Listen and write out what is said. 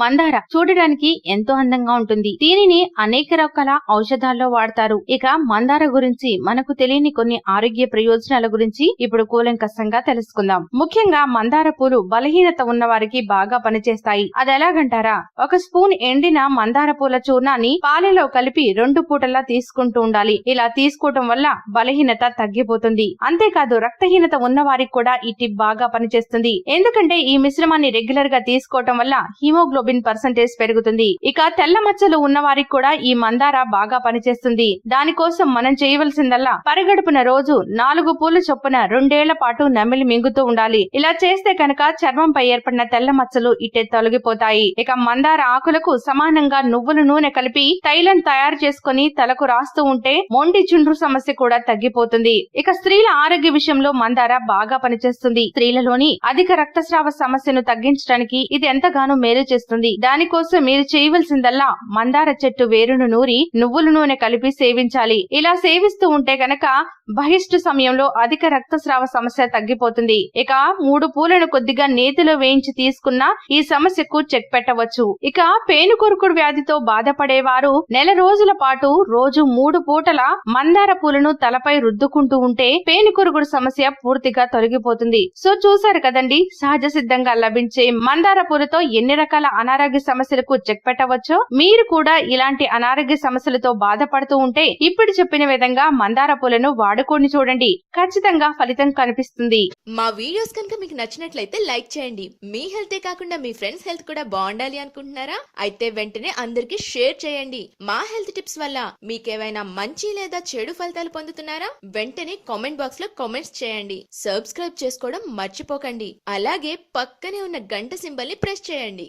మందార చూడడానికి ఎంతో అందంగా ఉంటుంది. దీనిని అనేక రకాల ఔషధాల్లో వాడతారు. ఇక మందార గురించి మనకు తెలియని కొన్ని ఆరోగ్య ప్రయోజనాల గురించి ఇప్పుడు కూలంకషంగా తెలుసుకుందాం. ముఖ్యంగా మందార పూలు బలహీనత ఉన్న వారికి బాగా పనిచేస్తాయి. అది ఎలాగంటారా, ఒక స్పూన్ ఎండిన మందార పూల చూర్ణాన్ని పాలలో కలిపి 2 పూటలా తీసుకుంటూ ఉండాలి. ఇలా తీసుకోవడం వల్ల బలహీనత తగ్గిపోతుంది. అంతేకాదు రక్తహీనత ఉన్న వారికి కూడా ఈ టిప్ బాగా పనిచేస్తుంది. ఎందుకంటే ఈ మిశ్రమాన్ని రెగ్యులర్ గా తీసుకోవటం వల్ల హిమోగ్లోబిన్ పర్సెంటేజ్ పెరుగుతుంది. ఇక తెల్ల మచ్చలు ఉన్న వారికి కూడా ఈ మందార బాగా పనిచేస్తుంది. దానికోసం మనం చేయవలసిందల్లా పరిగడుపున రోజు 4 పూల చొప్పున 2 ఏళ్ల పాటు నమిలి మింగుతూ ఉండాలి. ఇలా చేస్తే కనుక చర్మంపై ఏర్పడిన తెల్ల మచ్చలు ఇట్టే తొలగిపోతాయి. ఇక మందార ఆకులకు సమానంగా నువ్వుల నూనె కలిపి తైలం తయారు చేసుకుని తలకు రాస్తూ ఉంటే మొండి చుండ్రు సమస్య కూడా తగ్గిపోతుంది. ఇక స్త్రీల ఆరోగ్య విషయంలో మందార బాగా పనిచేస్తుంది. స్త్రీలలోని అధిక రక్తస్రావ సమస్యను తగ్గించడానికి ఇది ఎంతగానో మేలు చేస్తుంది. దానికోసం మీరు చేయవలసిందల్లా మందార చెట్టు వేరును నూరి నువ్వుల నూనె కలిపి సేవించాలి. ఇలా సేవిస్తూ ఉంటే గనక బహిష్టు సమయంలో అధిక రక్తస్రావ సమస్య తగ్గిపోతుంది. ఇక 3 పూలను కొద్దిగా నేతిలో వేయించి తీసుకున్నా ఈ సమస్యకు చెక్ పెట్టవచ్చు. ఇక పేనుకొరుకుడు వ్యాధితో బాధపడేవారు నెల రోజుల పాటు రోజు 3 పూటల మందార పూలను తలపై రుద్దుకుంటూ ఉంటే పేనుకొరుకుడు సమస్య పూర్తిగా తొలగిపోతుంది. సో చూసారు కదండి, సహజ సిద్ధంగా లభించే మందార పూలతో ఎన్ని రకాల అనారోగ్య సమస్యలకు చెక్ పెట్టవచ్చో. మీరు కూడా ఇలాంటి అనారోగ్య సమస్యలతో బాధపడుతూ ఉంటే ఇప్పుడు చెప్పిన విధంగా మందార పూలను వాడుకొని చూడండి, ఖచ్చితంగా ఫలితం కనిపిస్తుంది. మా వీడియోస్ కనుక మీకు నచ్చినట్లయితే లైక్ చేయండి. మీ హెల్తే కాకుండా మీ ఫ్రెండ్స్ హెల్త్ కూడా బాగుండాలి అనుకుంటున్నారా? అయితే వెంటనే అందరికి షేర్ చేయండి. మా హెల్త్ టిప్స్ వల్ల మీకేమైనా మంచి లేదా చెడు ఫలితాలు పొందుతున్నారా? వెంటనే కామెంట్ బాక్స్ లో కామెంట్స్ చేయండి. సబ్స్క్రైబ్ చేసుకోవడం మర్చిపోకండి. అలాగే పక్కనే ఉన్న గంట సింబల్ ని ప్రెస్ చేయండి.